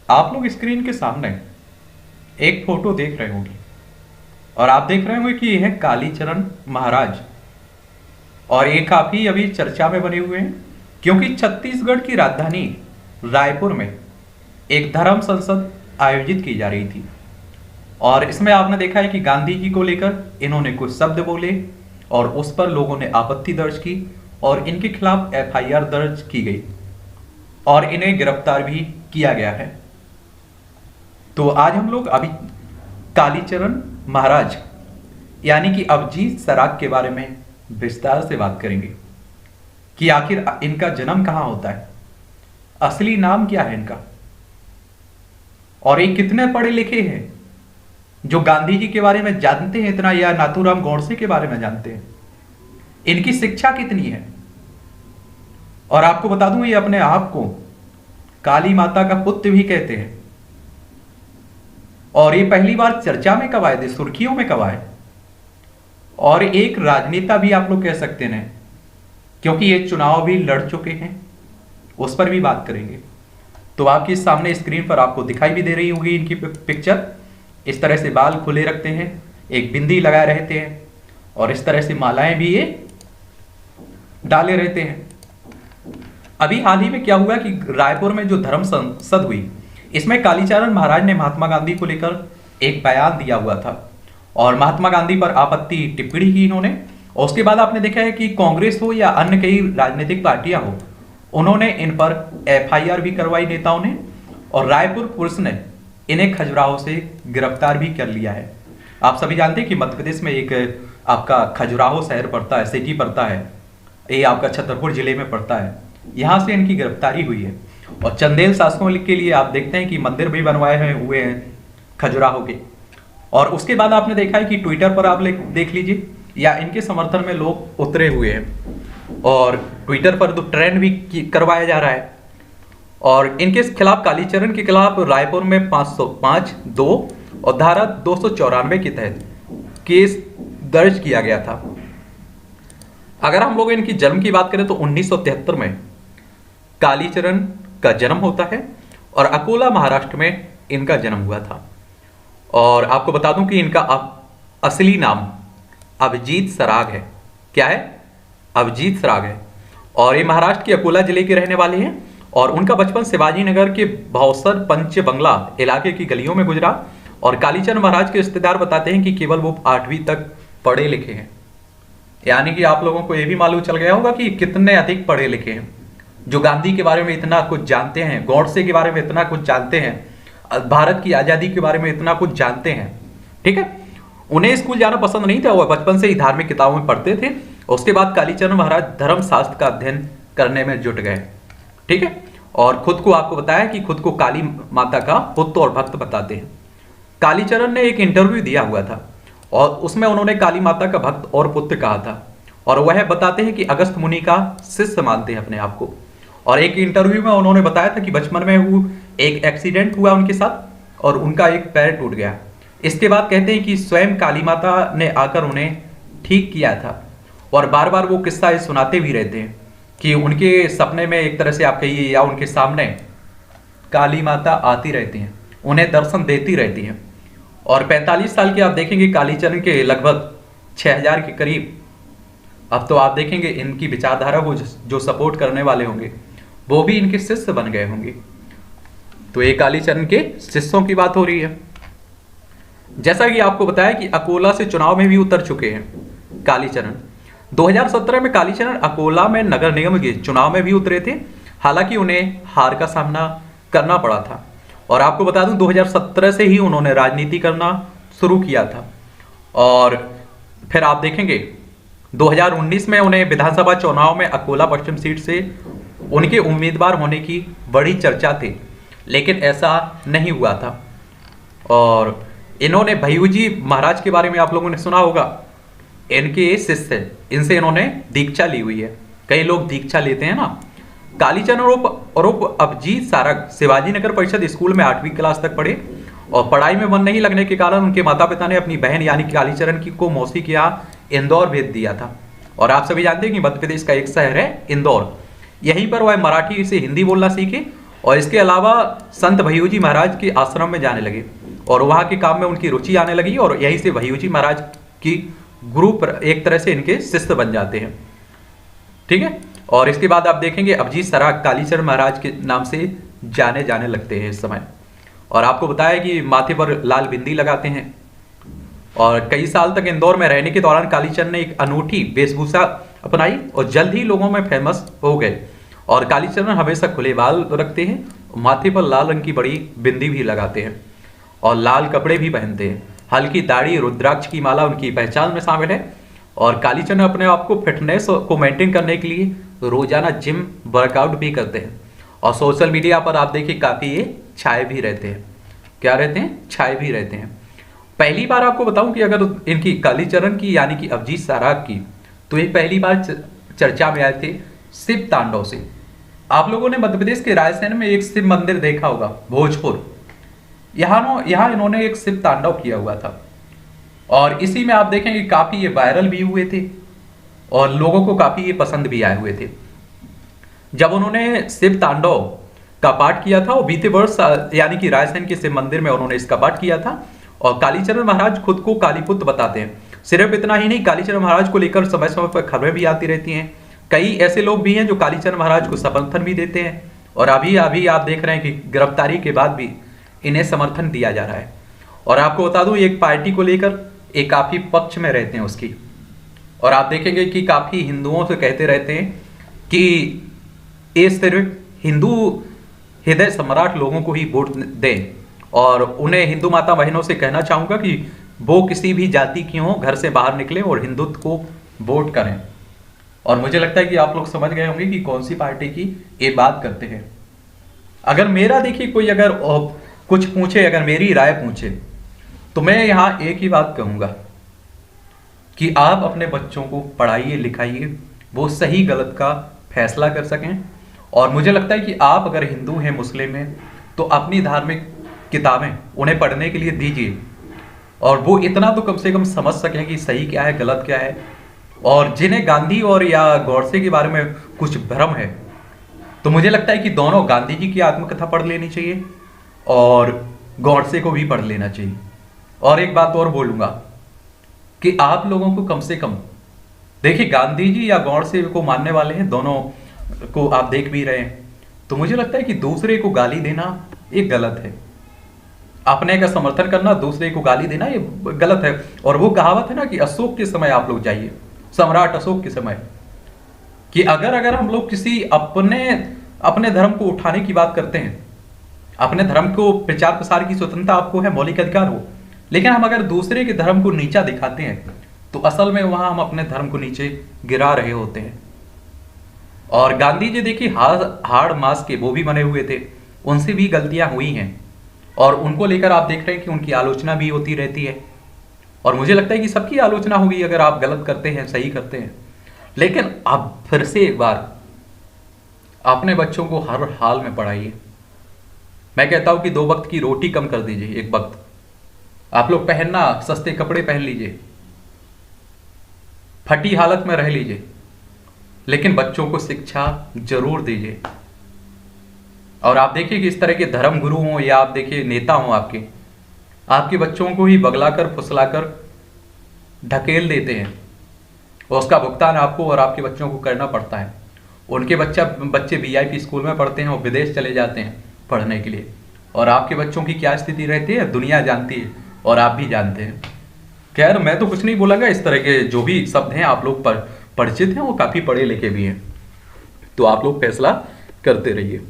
आप लोग स्क्रीन के सामने एक फोटो देख रहे होंगे और आप देख रहे होंगे कि यह है कालीचरण महाराज। और ये काफी अभी चर्चा में बने हुए हैं क्योंकि छत्तीसगढ़ की राजधानी रायपुर में एक धर्म संसद आयोजित की जा रही थी। और इसमें आपने देखा है कि गांधी जी को लेकर इन्होंने कुछ शब्द बोले और उस पर लोगों ने आपत्ति दर्ज की और इनके खिलाफ एफआईआर दर्ज की गई और इन्हें गिरफ्तार भी किया गया है। तो आज हम लोग अभी कालीचरण महाराज यानी कि अभिजीत सराग के बारे में विस्तार से बात करेंगे कि आखिर इनका जन्म कहाँ होता है, असली नाम क्या है इनका, और ये कितने पढ़े लिखे हैं, जो गांधी जी के बारे में जानते हैं इतना या नाथूराम गोडसे के बारे में जानते हैं, इनकी शिक्षा कितनी है। और आपको बता दूं ये अपने आप को काली माता का पुत्र भी कहते हैं। और ये पहली बार चर्चा में कब आए थे, सुर्खियों में कब आए, और एक राजनेता भी आप लोग कह सकते हैं क्योंकि ये चुनाव भी लड़ चुके हैं, उस पर भी बात करेंगे। तो आपके सामने स्क्रीन पर आपको दिखाई भी दे रही होगी इनकी पिक्चर। इस तरह से बाल खुले रखते हैं, एक बिंदी लगाए रहते हैं और इस तरह से मालाएं भी ये डाले रहते हैं। अभी हाल ही में क्या हुआ कि रायपुर में जो धर्म संसद हुई, इसमें कालीचरण महाराज ने महात्मा गांधी को लेकर एक बयान दिया हुआ था और महात्मा गांधी पर आपत्ति टिप्पणी की इन्होंने। और उसके बाद आपने देखा है कि कांग्रेस हो या अन्य कई राजनीतिक पार्टियां हो, उन्होंने इन पर एफआईआर भी करवाई नेताओं ने, और रायपुर पुलिस ने इन्हें खजुराहो से गिरफ्तार भी कर लिया है। आप सभी जानते हैं कि मध्य प्रदेश में एक आपका खजुराहो शहर पड़ता है, सिटी पड़ता है, ये आपका छतरपुर जिले में पड़ता है। यहाँ से इनकी गिरफ्तारी हुई है और चंदेल शासकों के लिए आप देखते हैं कि मंदिर भी बनवाए हुए हैं खजुराहो के। और उसके बाद आपने देखा है कि ट्विटर पर आप देख लीजिए या इनके समर्थन में लोग उतरे हुए हैं और ट्विटर पर तो ट्रेंड भी करवाया जा रहा है। और इनके खिलाफ, कालीचरण के खिलाफ रायपुर में 505(2) और धारा 294 के तहत केस दर्ज किया गया था। अगर हम लोग इनकी जन्म की बात करें तो 1973 में कालीचरण का जन्म होता है और अकोला महाराष्ट्र में इनका जन्म हुआ था। और आपको बता दूं कि इनका असली नाम अभिजीत सराग है। क्या है? अभिजीत सराग है। और ये महाराष्ट्र के अकोला जिले के रहने वाले हैं और उनका बचपन शिवाजी नगर के भावसर पंच बंगला इलाके की गलियों में गुजरा। और कालीचरण महाराज के रिश्तेदार बताते हैं कि केवल वो 8वीं तक पढ़े लिखे हैं। यानी कि आप लोगों को यह भी मालूम चल गया होगा कि कितने अधिक पढ़े लिखे हैं, जो गांधी के बारे में इतना कुछ जानते हैं, गोडसे के बारे में इतना कुछ जानते हैं, भारत की आजादी के बारे में इतना कुछ जानते हैं। ठीक है, उन्हें स्कूल जाना पसंद नहीं था, वह बचपन से ही धार्मिक किताबों में पढ़ते थे। उसके बाद कालीचरण महाराज धर्म शास्त्र का अध्ययन करने में जुट गए। ठीक है, और खुद को, आपको बताया कि खुद को काली माता का पुत्र और भक्त बताते हैं। कालीचरण ने एक इंटरव्यू दिया हुआ था और उसमें उन्होंने काली माता का भक्त और पुत्र कहा था और वह बताते हैं कि अगस्त मुनि का शिष्य मानते हैं अपने आप को। और एक इंटरव्यू में उन्होंने बताया था कि बचपन में वो एक एक्सीडेंट हुआ उनके साथ और उनका एक पैर टूट गया। इसके बाद कहते हैं कि स्वयं काली माता ने आकर उन्हें ठीक किया था और बार बार वो किस्सा सुनाते भी रहते हैं कि उनके सपने में एक तरह से आप कहिए या उनके सामने काली माता आती रहती हैं, उन्हें दर्शन देती रहती हैं। और 45 साल के आप देखेंगे कालीचरण के लगभग 6000 के करीब, अब तो आप देखेंगे इनकी विचारधारा को जो सपोर्ट करने वाले होंगे वो भी इनके शिष्य बन गए होंगे। तो ये कालीचरण के शिष्यों की बात हो रही है। जैसा कि आपको बताया कि अकोला से चुनाव में भी उतर चुके हैं कालीचरण। 2017 में कालीचरण अकोला में नगर निगम के चुनाव में भी उतरे थे, हालांकि उन्हें हार का सामना करना पड़ा था। और आपको बता दूं 2017 से ही उन्होंने राजनीति करना शुरू किया था। और फिर आप देखेंगे 2019 में उन्हें विधानसभा चुनाव में अकोला पश्चिम सीट से उनके उम्मीदवार होने की बड़ी चर्चा थी, लेकिन ऐसा नहीं हुआ था। और इन्होंने भैयूजी महाराज के बारे में आप लोगों ने सुना होगा, इनके शिष्य, इनसे इन्होंने दीक्षा ली हुई है। कई लोग दीक्षा लेते हैं ना। कालीचरण उर्फ अभिजीत सारग शिवाजी नगर परिषद स्कूल में 8वीं क्लास तक पढ़े और पढ़ाई में मन नहीं लगने के कारण उनके माता पिता ने अपनी बहन यानी कालीचरण की को मौसी के यहाँ इंदौर भेज दिया था। और आप सभी जानते हैं कि मध्य प्रदेश का एक शहर है इंदौर, यहीं पर वह मराठी से हिंदी बोलना सीखे और इसके अलावा संत भय्यू जी महाराज के आश्रम में जाने लगे और वहाँ के काम में उनकी रुचि आने लगी और यहीं से भय्यू जी महाराज की ग्रुप एक तरह से इनके शिष्य बन जाते हैं। ठीक है। और इसके बाद आप देखेंगे अभिजीत सराफ कालीचरण महाराज के नाम से जाने जाने लगते हैं इस समय। और आपको बताया कि माथे पर लाल बिंदी लगाते हैं और कई साल तक इंदौर में रहने के दौरान कालीचरण ने एक अनूठी वेशभूषा अपनाई और जल्द ही लोगों में फेमस हो गए। और कालीचरण हमेशा खुले बाल रखते हैं, माथे पर लाल रंग की बड़ी बिंदी भी लगाते हैं और लाल कपड़े भी पहनते हैं। हल्की दाढ़ी, रुद्राक्ष की माला उनकी पहचान में शामिल है। और कालीचरण अपने आप को फिटनेस को मेंटेन करने के लिए रोजाना जिम वर्कआउट भी करते हैं और सोशल मीडिया पर आप देखिए काफी ये छाए भी रहते हैं। क्या रहते हैं? छाए भी रहते हैं। पहली बार आपको बताऊं कि अगर इनकी कालीचरण की यानी कि अभिजीत सराफ की, तो ये पहली बार चर्चा में आए थे शिव तांडव से। आप लोगों ने मध्य प्रदेश के रायसेन में एक शिव मंदिर देखा होगा, भोजपुर। यहाँ इन्होंने एक शिव तांडव किया हुआ था और इसी में आप देखेंगे काफी ये वायरल भी हुए थे और लोगों को काफी ये पसंद भी आए हुए थे। जब उन्होंने शिव तांडव का पाठ किया था, वो बीते वर्ष यानी कि रायसेन के शिव मंदिर में उन्होंने इसका पाठ किया था। और कालीचरण महाराज खुद को कालीपुत्र बताते हैं। सिर्फ इतना ही नहीं, कालीचरण महाराज को लेकर समय समय पर खबरें भी आती रहती हैं। कई ऐसे लोग भी हैं जो कालीचरण महाराज को समर्थन भी देते हैं और अभी आप देख रहे हैं कि गिरफ्तारी के बाद भी इन्हें समर्थन दिया जा रहा है। और आपको बता दूं, एक पार्टी को लेकर एक काफी पक्ष में रहते हैं उसकी। और आप देखेंगे कि काफी हिंदुओं से कहते रहते हैं कि ये सिर्फ हिंदू हृदय सम्राट लोगों को ही वोट दें। और उन्हें हिंदू माता बहनों से कहना चाहूंगा कि वो किसी भी जाति की हो, घर से बाहर निकले और हिंदुत्व को वोट करें। और मुझे लगता है कि आप लोग समझ गए होंगे कि कौन सी पार्टी की ये बात करते हैं। अगर मेरा देखिए कोई अगर कुछ पूछे, अगर मेरी राय पूछे, तो मैं यहाँ एक ही बात कहूंगा कि आप अपने बच्चों को पढ़ाइए लिखाइए, वो सही गलत का फैसला कर सकें। और मुझे लगता है कि आप अगर हिंदू हैं, मुस्लिम हैं, तो अपनी धार्मिक किताबें उन्हें पढ़ने के लिए दीजिए और वो इतना तो कम से कम समझ सकें कि सही क्या है, गलत क्या है। और जिन्हें गांधी और या गॉडसे के बारे में कुछ भ्रम है, तो मुझे लगता है कि दोनों, गांधी जी की आत्मकथा पढ़ लेनी चाहिए और गॉडसे को भी पढ़ लेना चाहिए। और एक बात और बोलूंगा कि आप लोगों को कम से कम, देखिए गांधी जी या गॉडसे को मानने वाले हैं, दोनों को आप देख भी रहे हैं, तो मुझे लगता है कि दूसरे को गाली देना ये गलत है। अपने का समर्थन करना, दूसरे को गाली देना ये गलत है। और वो कहावत है ना कि अशोक के समय आप लोग जाइए, सम्राट अशोक के समय, कि अगर हम लोग किसी अपने धर्म को उठाने की बात करते हैं, अपने धर्म को प्रचार प्रसार की स्वतंत्रता आपको है, मौलिक अधिकार हो, लेकिन हम अगर दूसरे के धर्म को नीचा दिखाते हैं तो असल में वहां हम अपने धर्म को नीचे गिरा रहे होते हैं। और गांधी जी देखिए हाड़ मास के वो भी बने हुए थे, उनसे भी गलतियां हुई हैं और उनको लेकर आप देख रहे हैं कि उनकी आलोचना भी होती रहती है। और मुझे लगता है कि सबकी आलोचना होगी अगर आप गलत करते हैं, सही करते हैं। लेकिन आप फिर से एक बार अपने बच्चों को हर हाल में पढ़ाइए। मैं कहता हूं कि 2 वक्त की रोटी कम कर दीजिए, 1 वक्त आप लोग पहनना, सस्ते कपड़े पहन लीजिए, फटी हालत में रह लीजिए, लेकिन बच्चों को शिक्षा जरूर दीजिए। और आप देखिए कि इस तरह के धर्म गुरु हों या आप देखिए नेता हों, आपके बच्चों को ही बगलाकर फुसलाकर ढकेल देते हैं और उसका भुगतान आपको और आपके बच्चों को करना पड़ता है। उनके बच्चे VIP स्कूल में पढ़ते हैं और विदेश चले जाते हैं पढ़ने के लिए, और आपके बच्चों की क्या स्थिति रहती है दुनिया जानती है और आप भी जानते हैं। खैर मैं तो कुछ नहीं बोलूँगा, इस तरह के जो भी शब्द हैं आप लोग परिचित हैं, वो काफ़ी पढ़े लिखे भी हैं, तो आप लोग फैसला करते रहिए।